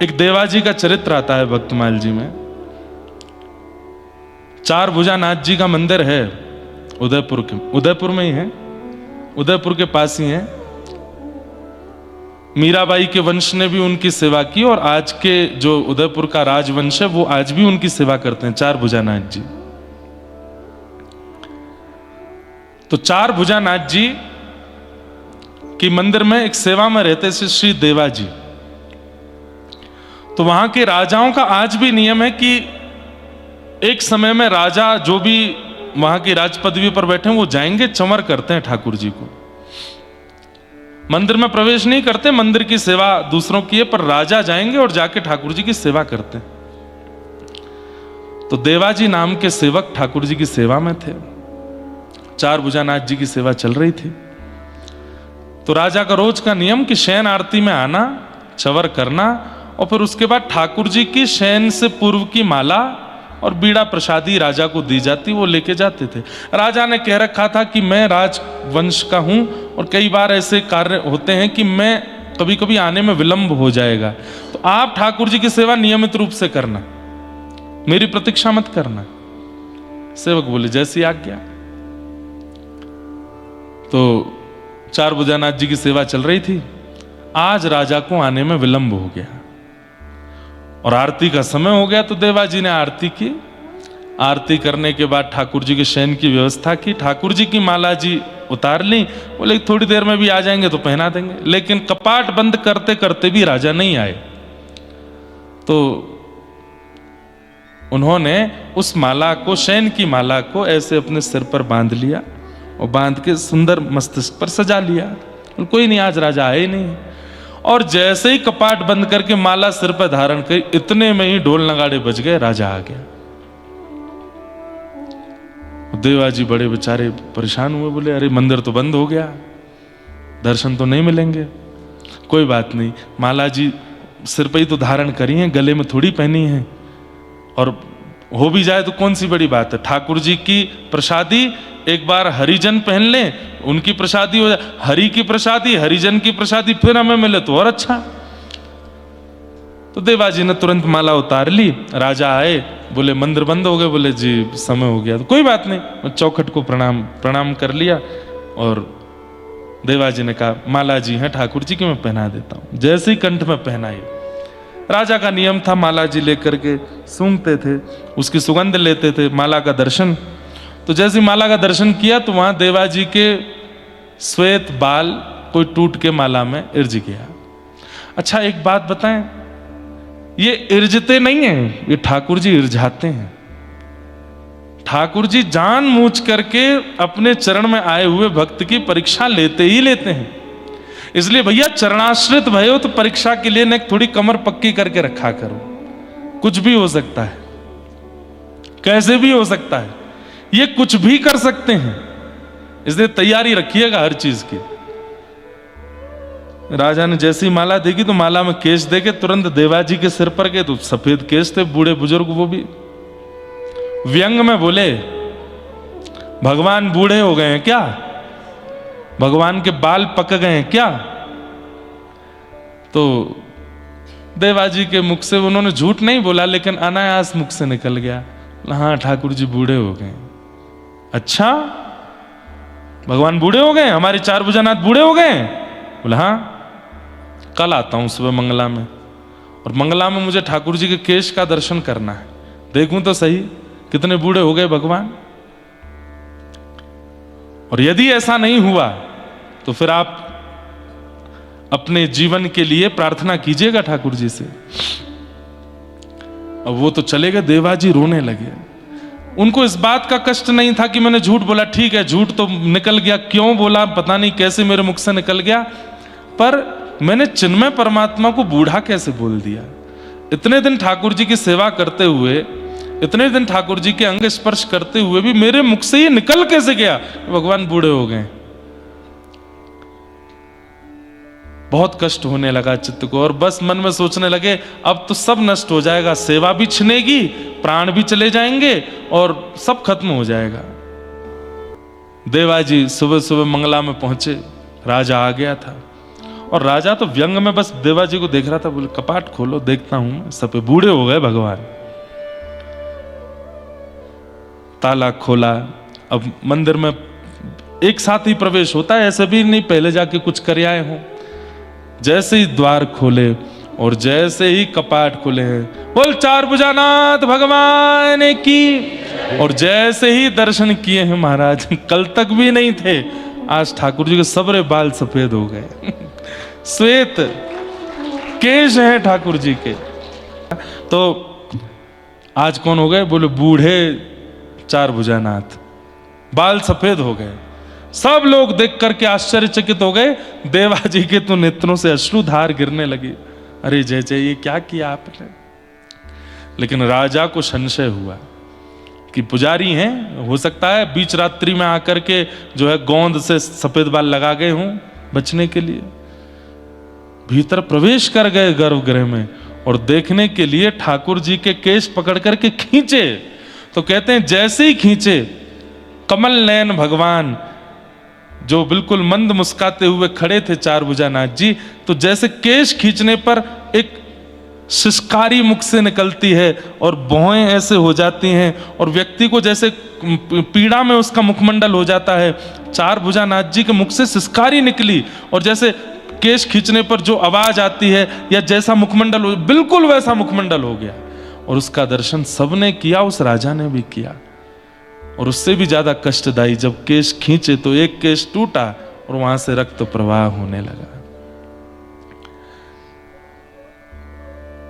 एक देवाजी का चरित्र आता है भक्तमाल जी में। चार भुजानाथ जी का मंदिर है उदयपुर में ही है, उदयपुर के पास ही है। मीराबाई के वंश ने भी उनकी सेवा की और आज के जो उदयपुर का राजवंश है वो आज भी उनकी सेवा करते हैं, चार भुजानाथ जी। तो चार भुजानाथ जी के मंदिर में एक सेवा में रहते थे श्री देवाजी। तो वहां के राजाओं का आज भी नियम है कि एक समय में राजा जो भी वहां की राज पदवी पर बैठे हैं वो जाएंगे, चंवर करते हैं ठाकुर जी को। मंदिर में प्रवेश नहीं करते, मंदिर की सेवा दूसरों की है, पर राजा जाएंगे और जाके ठाकुर जी की सेवा करते हैं। तो देवाजी नाम के सेवक ठाकुर जी की सेवा में थे, चार भुजानाथ जी की सेवा चल रही थी। तो राजा का रोज का नियम कि शयन आरती में आना, चंवर करना और फिर उसके बाद ठाकुर जी की शयन से पूर्व की माला और बीड़ा प्रसादी राजा को दी जाती, वो लेके जाते थे। राजा ने कह रखा था कि मैं राजवंश का हूं और कई बार ऐसे कार्य होते हैं कि मैं कभी कभी आने में विलंब हो जाएगा, तो आप ठाकुर जी की सेवा नियमित रूप से करना, मेरी प्रतीक्षा मत करना। सेवक बोले जैसी आज्ञा। तो चार भुजानाथ जी की सेवा चल रही थी। आज राजा को आने में विलंब हो गया और आरती का समय हो गया। तो देवाजी ने आरती की। आरती करने के बाद ठाकुर जी के शयन की व्यवस्था की। ठाकुर जी की माला जी उतार ली। बोले थोड़ी देर में भी आ जाएंगे तो पहना देंगे, लेकिन कपाट बंद करते करते भी राजा नहीं आए। तो उन्होंने उस माला को, शयन की माला को ऐसे अपने सिर पर बांध लिया और बांध के सुंदर मस्तिष्क पर सजा लिया। कोई नहीं, आज राजा आए नहीं। और जैसे ही कपाट बंद करके माला सिर पर धारण करी, इतने में ही ढोल नगाड़े बज गए, राजा आ गया। देवाजी बड़े बेचारे परेशान हुए, बोले अरे मंदिर तो बंद हो गया, दर्शन तो नहीं मिलेंगे। कोई बात नहीं, माला जी सिर पर ही तो धारण करी है, गले में थोड़ी पहनी है, और हो भी जाए तो कौन सी बड़ी बात है। ठाकुर जी की प्रसादी एक बार हरिजन पहन लें, उनकी प्रसादी हो जाए, हरि की प्रसादी, हरिजन की प्रसादी फिर हमें मिले तो और अच्छा। तो देवाजी ने तुरंत माला उतार ली। राजा आए, बोले मंदिर बंद हो गए। बोले जी समय हो गया। तो कोई बात नहीं, चौखट को प्रणाम कर लिया और देवाजी ने कहा माला जी हैं ठाकुर जी की, मैं पहना देता हूं। जैसे ही कंठ में पहनाई, राजा का नियम था माला जी लेकर के सूंघते थे, उसकी सुगंध लेते थे, माला का दर्शन। तो जैसे माला का दर्शन किया तो वहां देवाजी के श्वेत बाल कोई टूट के माला में इर्ज गया। अच्छा एक बात बताएं, ये इर्जते नहीं है, ये ठाकुर जी इर्जाते हैं। ठाकुर जी जानबूझ करके अपने चरण में आए हुए भक्त की परीक्षा लेते ही लेते हैं। इसलिए भैया चरणाश्रित भयो तो परीक्षा के लिए न थोड़ी कमर पक्की करके रखा करो। कुछ भी हो सकता है, कैसे भी हो सकता है, ये कुछ भी कर सकते हैं, इसलिए तैयारी रखिएगा हर चीज की। राजा ने जैसी माला देखी तो माला में केश देके तुरंत देवाजी के सिर पर गए, तो सफेद केश थे, बूढ़े बुजुर्ग, वो भी व्यंग में बोले भगवान बूढ़े हो गए हैं क्या, भगवान के बाल पक गए हैं क्या। तो देवाजी के मुख से उन्होंने झूठ नहीं बोला, लेकिन अनायास मुख से निकल गया, हाँ ठाकुर जी बूढ़े हो गए। अच्छा भगवान बूढ़े हो गए, हमारे चार भुजानाथ बूढ़े हो गए। बोला हाँ, कल आता हूं सुबह मंगला में, और मंगला में मुझे ठाकुर जी के केश का दर्शन करना है, देखूं तो सही कितने बूढ़े हो गए भगवान। और यदि ऐसा नहीं हुआ तो फिर आप अपने जीवन के लिए प्रार्थना कीजिएगा ठाकुर जी से। अब वो तो चले गए, देवाजी रोने लगे। उनको इस बात का कष्ट नहीं था कि मैंने झूठ बोला, ठीक है झूठ तो निकल गया, क्यों बोला पता नहीं, कैसे मेरे मुख से निकल गया, पर मैंने चिन्मय परमात्मा को बूढ़ा कैसे बोल दिया। इतने दिन ठाकुर जी की सेवा करते हुए, इतने दिन ठाकुर जी के अंग स्पर्श करते हुए भी मेरे मुख से ये निकल कैसे गया भगवान बूढ़े हो गए। बहुत कष्ट होने लगा चित्त को, और बस मन में सोचने लगे अब तो सब नष्ट हो जाएगा, सेवा भी छिनेगी, प्राण भी चले जाएंगे और सब खत्म हो जाएगा। देवाजी सुबह सुबह मंगला में पहुंचे, राजा आ गया था और राजा तो व्यंग में बस देवा जी को देख रहा था, बोले कपाट खोलो देखता हूं। सब बूढ़े हो गए भगवान। ताला खोला। अब मंदिर में एक साथ ही प्रवेश होता है, ऐसे भी नहीं पहले जाके कुछ कर आए हों। जैसे ही द्वार खोले और जैसे ही कपाट खुले हैं, बोल चार भुजानाथ भगवान की। और जैसे ही दर्शन किए हैं महाराज, कल तक भी नहीं थे, आज ठाकुर जी के सबरे बाल सफेद हो गए। श्वेत केश हैं ठाकुर जी के। तो आज कौन हो गए? बोले बूढ़े चार भुजानाथ, बाल सफेद हो गए। सब लोग देख करके आश्चर्यचकित हो गए। देवा जी के तो नेत्रों से अश्रुधार गिरने लगी। अरे जय जय, ये क्या किया आपने? लेकिन राजा को संशय हुआ कि पुजारी हैं, हो सकता है बीच रात्रि में आकर के जो है गोंद से सफेद बाल लगा गए हों बचने के लिए। भीतर प्रवेश कर गए गर्भगृह में और देखने के लिए ठाकुर जी के केश पकड़ करके खींचे। तो कहते हैं जैसे ही खींचे, कमल नयन भगवान जो बिल्कुल मंद मुस्काते हुए खड़े थे चार भुजानाथ जी, तो जैसे केश खींचने पर एक सिसकारी मुख से निकलती है और भौहें ऐसे हो जाती हैं और व्यक्ति को जैसे पीड़ा में उसका मुखमंडल हो जाता है। चार भुजानाथ जी के मुख से सिसकारी निकली और जैसे केश खींचने पर जो आवाज आती है या जैसा मुखमंडल हो, बिल्कुल वैसा मुखमंडल हो गया। और उसका दर्शन सबने किया, उस राजा ने भी किया। और उससे भी ज्यादा कष्टदायी, जब केश खींचे तो एक केश टूटा और वहां से रक्त प्रवाह होने लगा।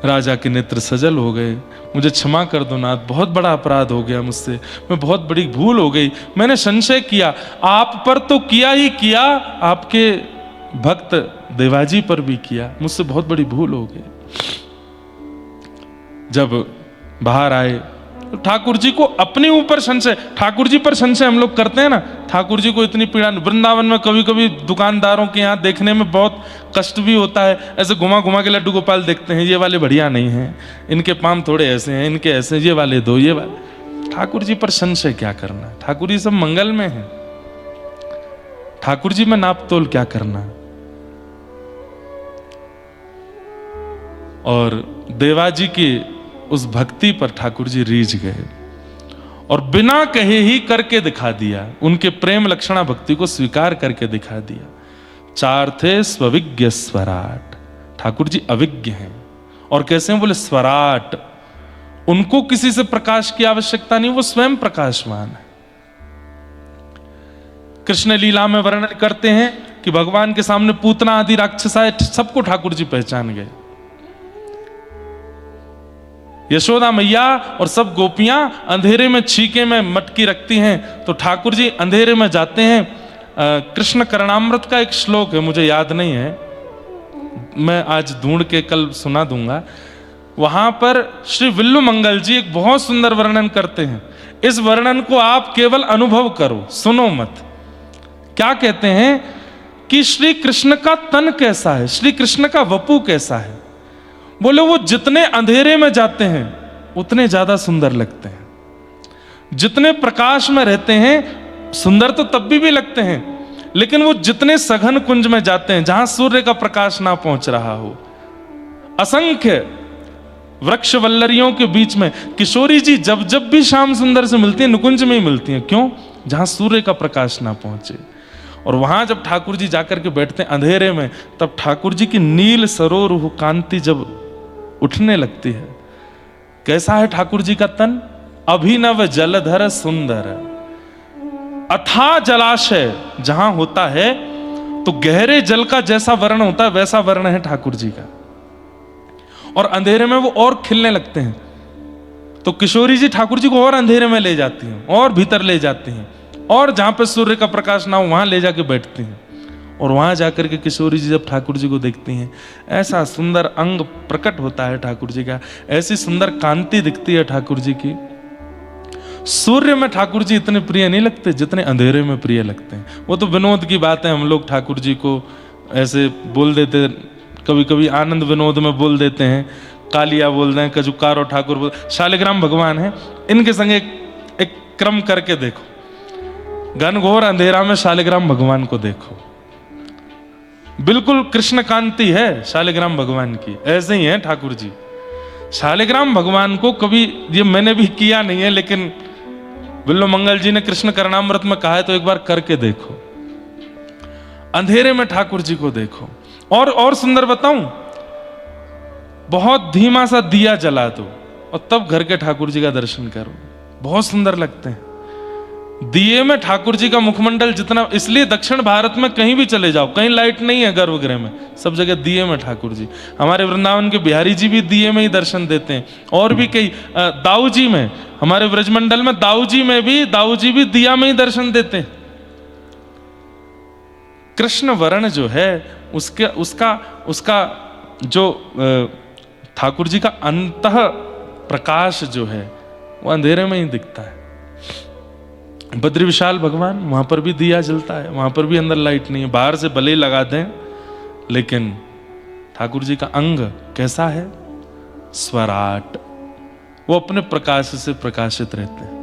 राजा के नेत्र सजल हो गए। मुझे क्षमा कर दो नाथ, बहुत बड़ा अपराध हो गया मुझसे, मैं बहुत बड़ी भूल हो गई। मैंने संशय किया, आप पर तो किया ही किया, आपके भक्त देवाजी पर भी किया, मुझसे बहुत बड़ी भूल हो गई। जब बाहर आए तो ठाकुर जी को अपने ऊपर संशय, ठाकुर जी पर संशय हम लोग करते हैं ना, ठाकुर जी को इतनी पीड़ा। वृंदावन में कभी कभी दुकानदारों के यहाँ देखने में बहुत कष्ट भी होता है, ऐसे घुमा घुमा के लड्डू गोपाल देखते हैं, ये वाले बढ़िया नहीं हैं, इनके पाम थोड़े ऐसे हैं, इनके ऐसे, ये वाले दो, ये वाले। ठाकुर जी पर संशय क्या करना है? ठाकुर जी सब मंगल में है, ठाकुर जी में नाप तोल क्या करना? और देवाजी की उस भक्ति पर ठाकुर जी रीझ गए और बिना कहे ही करके दिखा दिया, उनके प्रेम लक्षणा भक्ति को स्वीकार करके दिखा दिया। चार थे स्वविज्ञ स्वराट, ठाकुर जी अविज्ञ हैं। और कैसे हैं? बोले स्वराट, उनको किसी से प्रकाश की आवश्यकता नहीं, वो स्वयं प्रकाशवान है। कृष्ण लीला में वर्णन करते हैं कि भगवान के सामने पूतना आदि राक्षसाएं सबको ठाकुर जी पहचान गए। यशोदा मैया और सब गोपियां अंधेरे में छीके में मटकी रखती हैं, तो ठाकुर जी अंधेरे में जाते हैं। कृष्ण करणामृत का एक श्लोक है, मुझे याद नहीं है, मैं आज ढूंढ के कल सुना दूंगा। वहां पर श्री विल्लु मंगल जी एक बहुत सुंदर वर्णन करते हैं। इस वर्णन को आप केवल अनुभव करो, सुनो मत। क्या कहते हैं कि श्री कृष्ण का तन कैसा है, श्री कृष्ण का वपु कैसा है? बोले वो जितने अंधेरे में जाते हैं उतने ज्यादा सुंदर लगते हैं, जितने प्रकाश में रहते हैं सुंदर तो तब भी लगते हैं, लेकिन वो जितने सघन कुंज में जाते हैं जहां सूर्य का प्रकाश ना पहुंच रहा हो, असंख्य वृक्ष वल्लरियों के बीच में किशोरी जी जब जब भी श्याम सुंदर से मिलती है नुकुंज में ही मिलती हैं। क्यों? जहां सूर्य का प्रकाश ना पहुंचे। और वहां जब ठाकुर जी जाकर के बैठते हैं अंधेरे में, तब ठाकुर जी की नील सरोरुह कांति जब उठने लगती है। कैसा है ठाकुर जी का तन? अभिनव जलधर सुंदर, अथाह जलाशय जहां होता है तो गहरे जल का जैसा वर्ण होता है वैसा वर्ण है ठाकुर जी का, और अंधेरे में वो और खिलने लगते हैं। तो किशोरी जी ठाकुर जी को और अंधेरे में ले जाती हैं और भीतर ले जाती हैं, और जहां पे सूर्य का प्रकाश ना हो वहां ले जाके बैठती हैं। और वहां जाकर के किशोरी जी जब ठाकुर जी को देखती हैं, ऐसा सुंदर अंग प्रकट होता है ठाकुर जी का, ऐसी सुंदर कांति दिखती है ठाकुर जी की। सूर्य में ठाकुर जी इतने प्रिय नहीं लगते जितने अंधेरे में प्रिय लगते हैं। वो तो विनोद की बात है, हम लोग ठाकुर जी को ऐसे बोल देते, कभी कभी आनंद विनोद में बोल देते हैं, कालिया बोल रहे हैं, कजुकार ठाकुर बोल, शालिग्राम भगवान है, इनके संग एक क्रम करके देखो, घनघोर अंधेरा में शालिग्राम भगवान को देखो, बिल्कुल कृष्ण कांति है शालिग्राम भगवान की, ऐसे ही है ठाकुर जी। शालिग्राम भगवान को कभी, ये मैंने भी किया नहीं है, लेकिन बिल्लो मंगल जी ने कृष्ण करणामृत में कहा है तो एक बार करके देखो। अंधेरे में ठाकुर जी को देखो। और सुंदर बताऊं, बहुत धीमा सा दिया जला दो और तब घर के ठाकुर जी का दर्शन करो, बहुत सुंदर लगते हैं। दिए में ठाकुर जी का मुखमंडल जितना, इसलिए दक्षिण भारत में कहीं भी चले जाओ, कहीं लाइट नहीं है गर्भगृह में, सब जगह दिए में ठाकुर जी। हमारे वृंदावन के बिहारी जी भी दिए में ही दर्शन देते हैं, और भी कई, दाऊ जी में, हमारे ब्रजमंडल में दाऊ जी भी दिया में ही दर्शन देते हैं। कृष्ण वर्ण जो है उसका जो ठाकुर जी का अंतः प्रकाश जो है वो अंधेरे में ही दिखता है। बद्री विशाल भगवान, वहां पर भी दिया जलता है, वहां पर भी अंदर लाइट नहीं है, बाहर से भले लगा दें, लेकिन ठाकुर जी का अंग कैसा है? स्वराट, वो अपने प्रकाश से प्रकाशित रहते हैं।